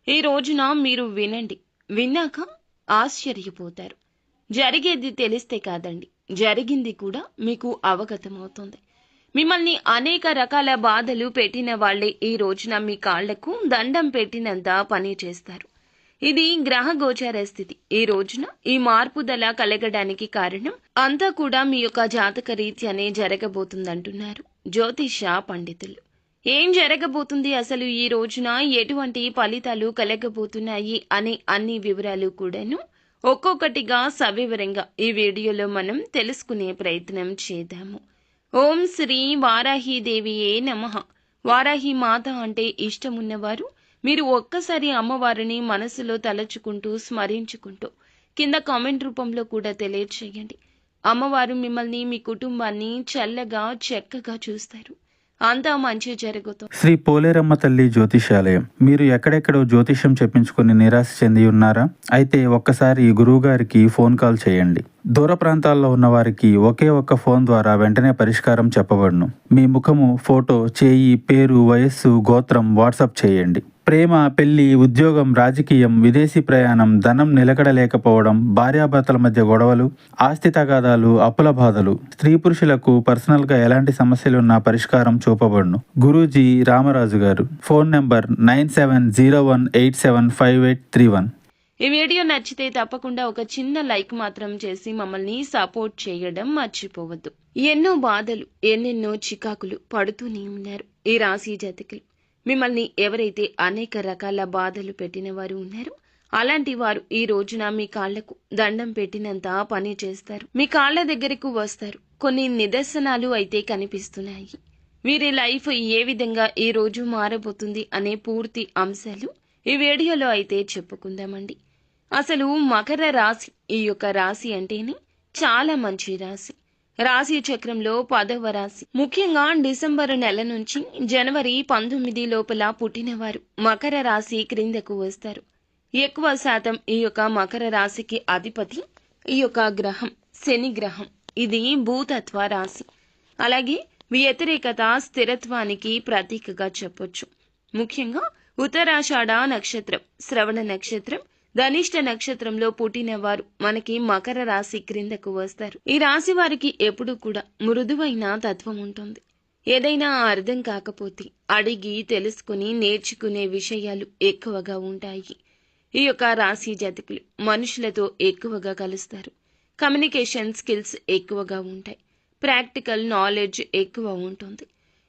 ఈ రోజున మీరు వినండి, విన్నాక ఆశ్చర్యపోతారు. జరిగేది తెలిస్తే కాదండి, జరిగింది కూడా మీకు అవగతమవుతుంది. మిమ్మల్ని అనేక రకాల బాధలు పెట్టిన వాళ్లే ఈ రోజున మీ కాళ్లకు దండం పెట్టినంత పని చేస్తారు. ఇది గ్రహ గోచార స్థితి. ఈ రోజున ఈ మార్పుదల కలగడానికి కారణం అంతా కూడా మీ యొక్క జాతక రీత్యానే జరగబోతుందంటున్నారు జ్యోతిష పండితులు. ఏం జరగబోతుంది అసలు, ఈ రోజున ఎటువంటి ఫలితాలు కలగబోతున్నాయి అనే అన్ని వివరాలు కూడాను ఒక్కొక్కటిగా సవివరంగా ఈ వీడియోలో మనం తెలుసుకునే ప్రయత్నం చేద్దాము. ఓం శ్రీ వారాహీదేవియే నమః. వారాహి మాత అంటే ఇష్టమున్నవారు మీరు ఒక్కసారి అమ్మవారిని మనసులో తలచుకుంటూ స్మరించుకుంటూ కింద కామెంట్ రూపంలో కూడా తెలియచేయండి. అమ్మవారు మిమ్మల్ని మీ కుటుంబాన్ని చల్లగా చక్కగా చూస్తారు. అంతా మంచి జరుగుతుంది. శ్రీ పోలేరమ్మ తల్లి జ్యోతిషాలయం. మీరు ఎక్కడెక్కడో జ్యోతిష్యం చెప్పించుకుని నిరాశ చెంది ఉన్నారా? అయితే ఒక్కసారి గురువుగారికి ఫోన్ కాల్ చేయండి. దూర ప్రాంతాల్లో ఉన్న వారికి ఒకే ఒక్క ఫోన్ ద్వారా వెంటనే పరిష్కారం చెప్పబడును. మీ ముఖము, ఫోటో, చేయి, పేరు, వయస్సు, గోత్రం వాట్సాప్ చేయండి. ప్రేమ, పెళ్లి, ఉద్యోగం, రాజకీయం, విదేశీ ప్రయాణం, ధనం నిలకడలేకపోవడం, భార్యాభర్తల మధ్య గొడవలు, ఆస్తి తగాదాలు, అప్పుల బాధలు, స్త్రీ పురుషులకు పర్సనల్ గా ఎలాంటి సమస్యలున్నా పరిష్కారం చూపబడును. గురూజీ రామరాజు గారు. Phone number 9701875831. ఈ వీడియో నచ్చితే తప్పకుండా ఒక చిన్న లైక్ మాత్రం చేసి మమ్మల్ని సపోర్ట్ చేయడం మర్చిపోవద్దు. ఎన్నో బాధలు, ఎన్నెన్నో చికాకులు పడుతూనే ఉన్నారు ఈ రాశి జాతకులు. మిమ్మల్ని ఎవరైతే అనేక రకాల బాధలు పెట్టిన వారు ఉన్నారో అలాంటి వారు ఈ రోజున మీ కాళ్లకు దండం పెట్టినంత పని చేస్తారు. మీ కాళ్ల దగ్గరకు వస్తారు. కొన్ని నిదర్శనాలు అయితే కనిపిస్తున్నాయి. వీరి లైఫ్ ఏ విధంగా ఈ రోజు మారబోతుంది అనే పూర్తి అంశాలు ఈ వీడియోలో అయితే చెప్పుకుందామండి. అసలు మకర రాశి, ఈ యొక్క రాశి అంటేనే చాలా మంచి రాశి. రాశి చక్రంలో 10వ రాశి. ముఖ్యంగా డిసెంబరు నెల నుంచి జనవరి 19 లోపల పుట్టినవారు మకర రాశి క్రిందకు వస్తారు. ఎక్కువ శాతం ఈ యొక్క మకర రాశికి అధిపతి ఈ యొక్క గ్రహం శని గ్రహం. ఇది భూతత్వ రాశి. అలాగే వ్యతిరేకత, స్థిరత్వానికి ప్రతీకగా చెప్పొచ్చు. ముఖ్యంగా ఉత్తరాషాఢ నక్షత్రం, శ్రవణ నక్షత్రం, ధనిష్ట నక్షత్రంలో పుట్టిన వారు మనకి మకర రాశి క్రిందకు వస్తారు. ఈ రాశి వారికి ఎప్పుడు కూడా మృదువైన తత్వం ఉంటుంది. ఏదైనా అర్థం కాకపోతే అడిగి తెలుసుకుని నేర్చుకునే విషయాలు ఎక్కువగా ఉంటాయి. ఈ యొక్క రాశి జాతకులు మనుషులతో ఎక్కువగా కలుస్తారు. కమ్యూనికేషన్ స్కిల్స్ ఎక్కువగా ఉంటాయి. ప్రాక్టికల్ నాలెడ్జ్ ఎక్కువ ఉంటుంది.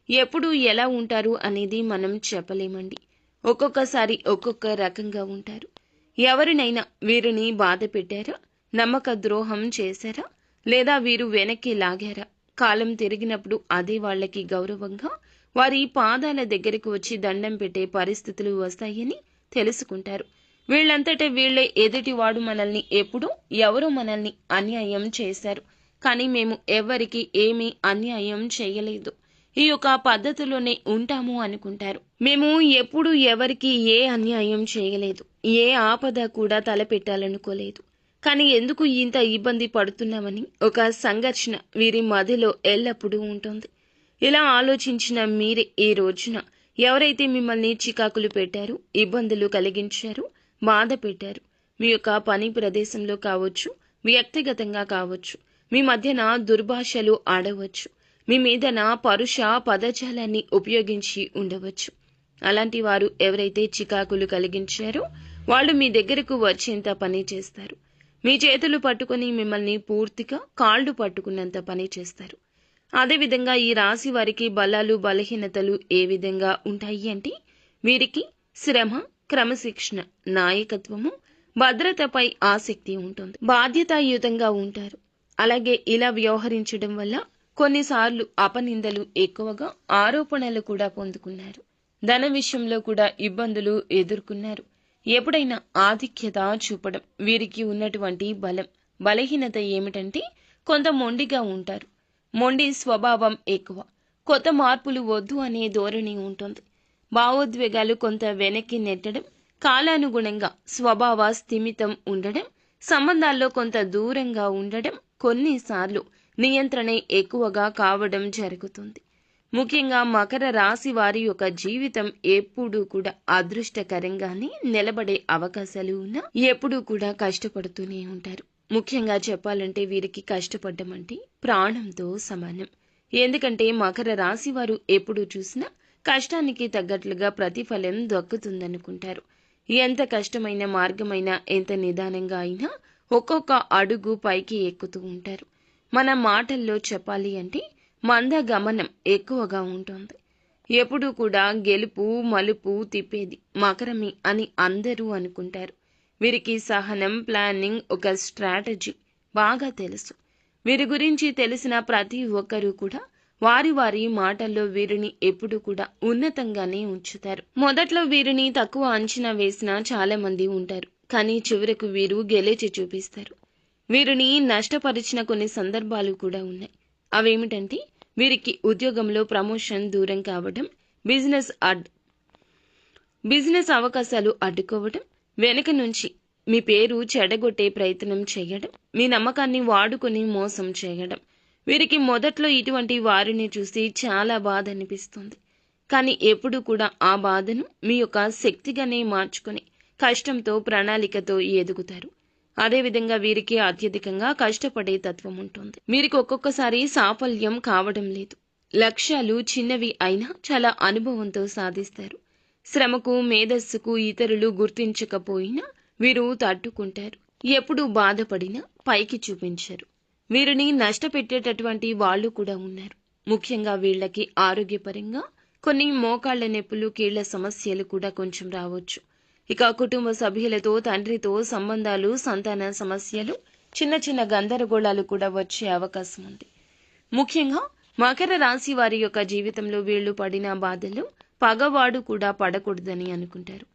ఎప్పుడు ఎలా ఉంటారు అనేది మనం చెప్పలేమండి. ఒక్కొక్కసారి ఒక్కొక్క రకంగా ఉంటారు. ఎవరినైనా వీరిని బాధ పెట్టారా, నమ్మక ద్రోహం చేశారా, లేదా వీరు వెనక్కి లాగారా, కాలం తిరిగినప్పుడు అదే వాళ్ళకి గౌరవంగా వారి పాదాల దగ్గరకు వచ్చి దండం పెట్టే పరిస్థితులు వస్తాయని తెలుసుకుంటారు. వీళ్ళంతటే వీళ్లే ఎదుటివాడు మనల్ని ఎప్పుడు ఎవరో మనల్ని అన్యాయం చేశారు, కానీ మేము ఎవరికి ఏమీ అన్యాయం చేయలేదు, ఈ యొక్క పద్ధతిలోనే ఉంటాము అనుకుంటారు. మేము ఎప్పుడు ఎవరికి ఏ అన్యాయం చేయలేదు, ఏ ఆపద కూడా తలపెట్టాలనుకోలేదు, కానీ ఎందుకు ఇంత ఇబ్బంది పడుతున్నామని ఒక సంఘర్షణ వీరి మధ్యలో ఎల్లప్పుడూ ఉంటుంది. ఇలా ఆలోచించిన మీరే ఈ రోజున ఎవరైతే మిమ్మల్ని చికాకులు పెట్టారు, ఇబ్బందులు కలిగించారు, బాధ పెట్టారు, మీ యొక్క పని ప్రదేశంలో కావచ్చు, వ్యక్తిగతంగా కావచ్చు, మీ మధ్యన దుర్భాషలు ఆడవచ్చు, మీ మీదన పరుష పదజాలాన్ని ఉపయోగించి ఉండవచ్చు. అలాంటి వారు ఎవరైతే చికాకులు కలిగించారో వాళ్ళు మీ దగ్గరకు వచ్చేంత పని చేస్తారు. మీ చేతులు పట్టుకుని మిమ్మల్ని పూర్తిగా కాళ్ళు పట్టుకున్నంత పని చేస్తారు. అదేవిధంగా ఈ రాశి వారికి బలాలు, బలహీనతలు ఏ విధంగా ఉంటాయి అంటే వీరికి శ్రమ, క్రమశిక్షణ, నాయకత్వము, భద్రతపై ఆసక్తి ఉంటుంది. బాధ్యతాయుతంగా ఉంటారు. అలాగే ఇలా వ్యవహరించడం వల్ల కొన్నిసార్లు అపనిందలు, ఎక్కువగా ఆరోపణలు కూడా పొందుకున్నారు. ధన విషయంలో కూడా ఇబ్బందులు ఎదుర్కొన్నారు. ఎప్పుడైనా ఆధిక్యత చూపడం వీరికి ఉన్నటువంటి బలం. బలహీనత ఏమిటంటే కొంత మొండిగా ఉంటారు. మొండి స్వభావం ఎక్కువ. కొత్త మార్పులు వద్దు అనే ధోరణి ఉంటుంది. భావోద్వేగాలు కొంత వెనక్కి నెట్టడం, కాలానుగుణంగా స్వభావ స్థిమితం ఉండడం, సంబంధాల్లో కొంత దూరంగా ఉండడం, కొన్నిసార్లు నియంత్రణ ఎక్కువగా కావడం జరుగుతుంది. ముఖ్యంగా మకర రాశి వారి యొక్క జీవితం ఎప్పుడూ కూడా అదృష్టకరంగానే నిలబడే అవకాశాలు ఉన్నా ఎప్పుడూ కూడా కష్టపడుతూనే ఉంటారు. ముఖ్యంగా చెప్పాలంటే వీరికి కష్టపడడం అంటే ప్రాణంతో సమానం. ఎందుకంటే మకర రాశి వారు ఎప్పుడు చూసినా కష్టానికి తగ్గట్లుగా ప్రతిఫలం దక్కుతుందనుకుంటారు. ఎంత కష్టమైన మార్గమైనా, ఎంత నిదానంగా అయినా ఒక్కొక్క అడుగు పైకి ఎక్కుతూ ఉంటారు. మన మాటల్లో చెప్పాలి అంటే మందగమనం ఎక్కువగా ఉంటుంది. ఎప్పుడూ కూడా గెలుపు మలుపు తిప్పేది మకరమే అని అందరూ అనుకుంటారు. వీరికి సహనం, ప్లానింగ్, ఒక స్ట్రాటజీ బాగా తెలుసు. వీరి గురించి తెలిసిన ప్రతి ఒక్కరూ కూడా వారి వారి మాటల్లో వీరిని ఎప్పుడు కూడా ఉన్నతంగానే ఉంచుతారు. మొదట్లో వీరిని తక్కువ అంచనా వేసిన చాలా మంది ఉంటారు. కానీ చివరకు వీరు గెలిచి చూపిస్తారు. వీరిని నష్టపరిచిన కొన్ని సందర్భాలు కూడా ఉన్నాయి. అవేమిటంటే వీరికి ఉద్యోగంలో ప్రమోషన్ దూరం కావడం, బిజినెస్ అవకాశాలు అడ్డుకోవడం, వెనుక నుంచి మీ పేరు చెడగొట్టే ప్రయత్నం చేయడం, మీ నమ్మకాన్ని వాడుకొని మోసం చేయడం. వీరికి మొదట్లో ఇటువంటి వారిని చూసి చాలా బాధ అనిపిస్తుంది. కానీ ఎప్పుడు కూడా ఆ బాధను మీ యొక్క శక్తిగానే మార్చుకొని కష్టంతో, ప్రణాళికతో ఎదుగుతారు. అదేవిధంగా వీరికి అత్యధికంగా కష్టపడే తత్వం ఉంటుంది. వీరికి ఒక్కొక్కసారి సాఫల్యం కావడం లేదు. లక్ష్యాలు చిన్నవి అయినా చాలా అనుభవంతో సాధిస్తారు. శ్రమకు, మేధస్సుకు ఇతరులు గుర్తించకపోయినా వీరు తట్టుకుంటారు. ఎప్పుడు బాధపడినా పైకి చూపించరు. వీరిని నష్టపెట్టేటటువంటి వాళ్ళు కూడా ఉన్నారు. ముఖ్యంగా వీళ్ళకి ఆరోగ్యపరంగా కొన్ని మోకాళ్ల నొప్పులు, కీళ్ల సమస్యలు కూడా కొంచెం రావచ్చు. ఇక కుటుంబ సభ్యులతో, తండ్రితో సంబంధాలు, సంతాన సమస్యలు, చిన్న చిన్న గందరగోళాలు కూడా వచ్చే అవకాశం ఉంది. ముఖ్యంగా మకర రాశి వారి యొక్క జీవితంలో వీళ్ళు పడిన బాధలు పగవాడు కూడా పడకూడదని అనుకుంటారు.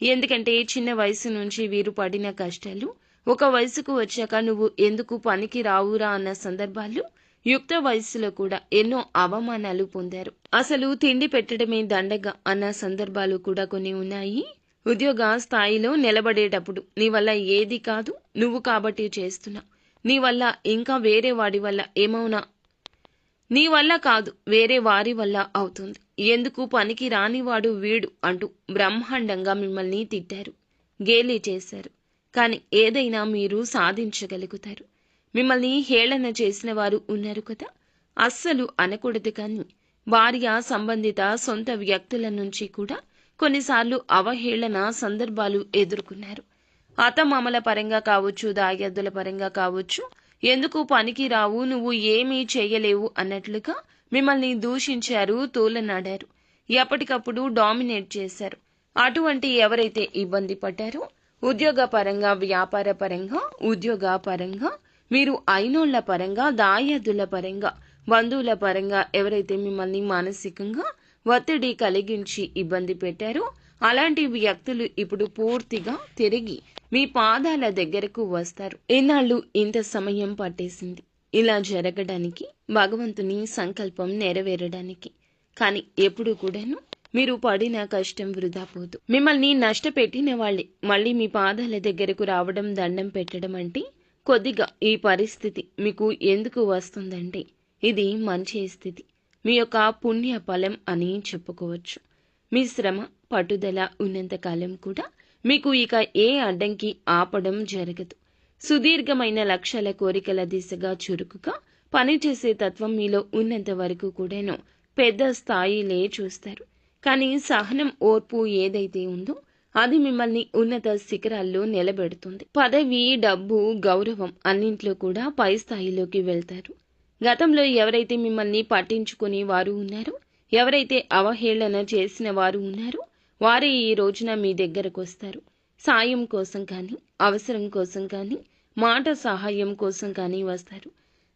ఎందుకంటే చిన్న వయసు నుంచి వీరు పడిన కష్టాలు ఒక వయసుకు వచ్చాక నువ్వు ఎందుకు పనికి రావురా అన్న సందర్భాలు, యుక్త వయస్సులో కూడా ఎన్నో అవమానాలు పొందారు. అసలు తిండి పెట్టడమే దండగ అన్న సందర్భాలు కూడా కొన్ని ఉన్నాయి. ఉద్యోగ స్థాయిలో నిలబడేటప్పుడు నీ వల్ల ఏది కాదు, నువ్వు కాబట్టి చేస్తున్నావు, నీ వల్ల ఇంకా వేరే వాడి వల్ల ఏమవునా, నీ వల్ల కాదు వేరే వారి వల్ల అవుతుంది, ఎందుకు పనికి రానివాడు వీడు అంటూ బ్రహ్మాండంగా మిమ్మల్ని తిట్టారు, గేలి చేశారు. కానీ ఏదైనా మీరు సాధించగలుగుతారు. మిమ్మల్ని హేళన చేసిన వారు ఉన్నారు కదా, అస్సలు అనకూడదు. కానీ భార్య సంబంధిత సొంత వ్యక్తుల నుంచి కూడా కొన్నిసార్లు అవహేళన సందర్భాలు ఎదుర్కొన్నారు. అత్తమామల పరంగా కావచ్చు, దాయాదుల పరంగా కావచ్చు, ఎందుకు పనికి రావు, నువ్వు ఏమీ చేయలేవు అన్నట్లుగా మిమ్మల్ని దూషించారు, తోలనాడారు, ఎప్పటికప్పుడు డామినేట్ చేశారు. అటువంటి ఎవరైతే ఇబ్బంది పడ్డారో ఉద్యోగ పరంగా, వ్యాపార పరంగా, ఉద్యోగ పరంగా, మీరు అయినోళ్ల పరంగా, దాయాదుల పరంగా, బంధువుల పరంగా ఎవరైతే మిమ్మల్ని మానసికంగా ఒత్తిడి కలిగించి ఇబ్బంది పెట్టారో అలాంటి వ్యక్తులు ఇప్పుడు పూర్తిగా తిరిగి మీ పాదాల దగ్గరకు వస్తారు. ఎన్నాళ్ళు ఇంత సమయం పట్టేసింది ఇలా జరగడానికి, భగవంతుని సంకల్పం నెరవేరడానికి. కానీ ఎప్పుడు కూడాను మీరు పడిన కష్టం వృధా పోదు. మిమ్మల్ని నష్టపెట్టిన వాళ్ళే మళ్ళీ మీ పాదాల దగ్గరకు రావడం, దండం పెట్టడం అంటే కొద్దిగా ఈ పరిస్థితి మీకు ఎందుకు వస్తుందంటే ఇది మంచి స్థితి, మీ యొక్క పుణ్య ఫలం అని చెప్పుకోవచ్చు. మీ శ్రమ, పట్టుదల ఉన్నంతకాలం కూడా మీకు ఇక ఏ అడ్డంకి ఆపడం జరగదు. సుదీర్ఘమైన లక్ష్యాల, కోరికల దిశగా చురుకుగా పనిచేసే తత్వం మీలో ఉన్నంత వరకు కూడాను పెద్ద స్థాయిలే చూస్తారు. కానీ సహనం, ఓర్పు ఏదైతే ఉందో అది మిమ్మల్ని ఉన్నత శిఖరాల్లో నిలబెడుతుంది. పదవి, డబ్బు, గౌరవం అన్నింట్లో కూడా పై స్థాయిలోకి వెళ్తారు. గతంలో ఎవరైతే మిమ్మల్ని పట్టించుకుని వారు ఉన్నారో, ఎవరైతే అవహేళన చేసిన వారు ఉన్నారో వారే ఈ రోజున మీ దగ్గరకు వస్తారు. సాయం కోసం కానీ, అవసరం కోసం కానీ, మాట సహాయం కోసం కానీ వస్తారు.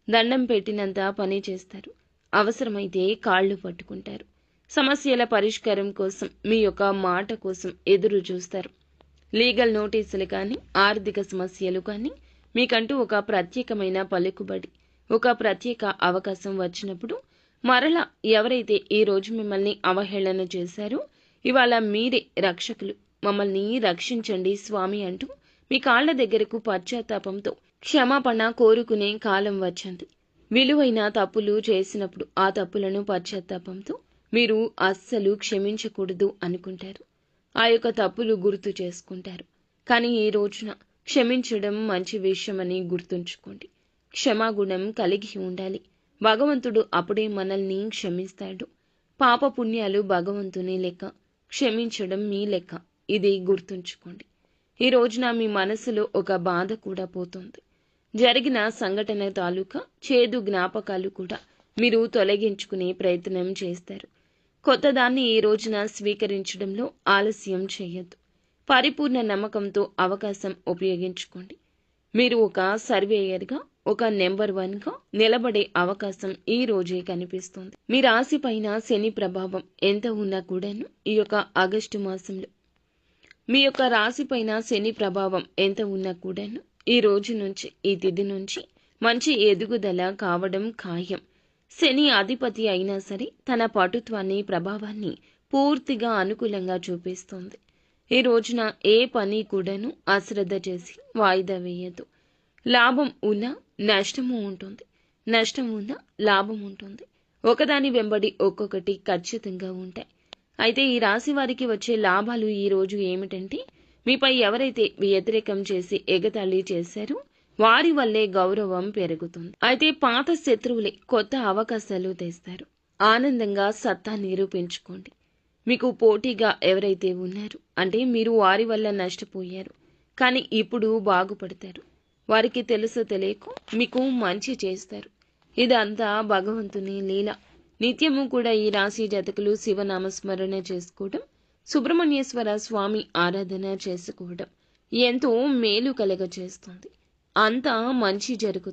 దండం పెట్టినంత పని చేస్తారు. అవసరమైతే కాళ్ళు పట్టుకుంటారు. సమస్యల పరిష్కారం కోసం, మీ యొక్క మాట కోసం ఎదురు చూస్తారు. లీగల్ నోటీసులు కానీ, ఆర్థిక సమస్యలు కానీ, మీకంటూ ఒక ప్రత్యేకమైన పలుకుబడి, ఒక ప్రత్యేక అవకాశం వచ్చినప్పుడు మరలా ఎవరైతే ఈ రోజు మిమ్మల్ని అవహేళన చేశారో ఇవాళ మీరే రక్షకులు, మమ్మల్ని రక్షించండి స్వామి అంటూ మీ కాళ్ల దగ్గరకు పశ్చాత్తాపంతో క్షమాపణ కోరుకునే కాలం వచ్చింది. విలువైన తప్పులు చేసినప్పుడు ఆ తప్పులను పశ్చాత్తాపంతో మీరు అస్సలు క్షమించకూడదు అనుకుంటారు. ఆ యొక్క తప్పులు గుర్తు చేసుకుంటారు. కానీ ఈ రోజున క్షమించడం మంచి విషయమని గుర్తుంచుకోండి. క్షమాగుణం కలిగి ఉండాలి. భగవంతుడు అప్పుడే మనల్ని క్షమిస్తాడు. పాపపుణ్యాలు భగవంతుని లెక్క, క్షమించడం మీ లెక్క. ఇది గుర్తుంచుకోండి. ఈ రోజున మీ మనసులో ఒక బాధ కూడా పోతుంది. జరిగిన సంఘటన తాలూకా చేదు జ్ఞాపకాలు కూడా మీరు తొలగించుకునే ప్రయత్నం చేస్తారు. కొత్తదాన్ని ఈ రోజున స్వీకరించడంలో ఆలస్యం చేయొద్దు. పరిపూర్ణ నమ్మకంతో అవకాశం ఉపయోగించుకోండి. మీరు ఒక సర్వేయర్గా, ఒక నెంబర్ 1గా నిలబడే అవకాశం ఈ రోజే కనిపిస్తుంది. మీ రాశి పైన శని ప్రభావం ఎంత ఉన్నా కూడాను ఈ యొక్క ఆగస్టు మాసంలో మీ యొక్క రాశి పైన శని ప్రభావం ఎంత ఉన్నా కూడాను ఈ రోజు నుంచి, ఈ తిథి నుంచి మంచి ఎదుగుదల కావడం ఖాయం. శని అధిపతి అయినా సరే తన పటుత్వాన్ని, ప్రభావాన్ని పూర్తిగా అనుకూలంగా చూపిస్తుంది. ఈ రోజున ఏ పని కూడాను అశ్రద్ధ చేసి వాయిదా వేయద్దు. లాభం ఉన్నా నష్టము ఉంటుంది, నష్టం ఉన్నా లాభం ఉంటుంది. ఒకదాని వెంబడి ఒక్కొక్కటి ఖచ్చితంగా ఉంటాయి. అయితే ఈ రాశి వారికి వచ్చే లాభాలు ఈ రోజు ఏమిటంటే, మీపై ఎవరైతే వ్యతిరేకం చేసి ఎగతాళి చేశారో వారి వల్లే గౌరవం పెరుగుతుంది. అయితే పాత శత్రువులే కొత్త అవకాశాలు తెస్తారు. ఆనందంగా సత్తా నిరూపించుకోండి. మీకు పోటీగా ఎవరైతే ఉన్నారు అంటే మీరు వారి వల్ల నష్టపోయారు, కానీ ఇప్పుడు బాగుపడతారు. వారికి తెలుసో తెలియకో మీకు మంచి చేస్తారు. ఇదంతా భగవంతుని లీల. నిత్యము కూడా ఈ రాశి జాతకులు శివనామస్మరణ చేసుకోవడం, సుబ్రహ్మణ్యేశ్వర స్వామి ఆరాధన చేసుకోవడం ఎంతో మేలు కలగచేస్తుంది. అంతా మంచి జరుగుతుంది.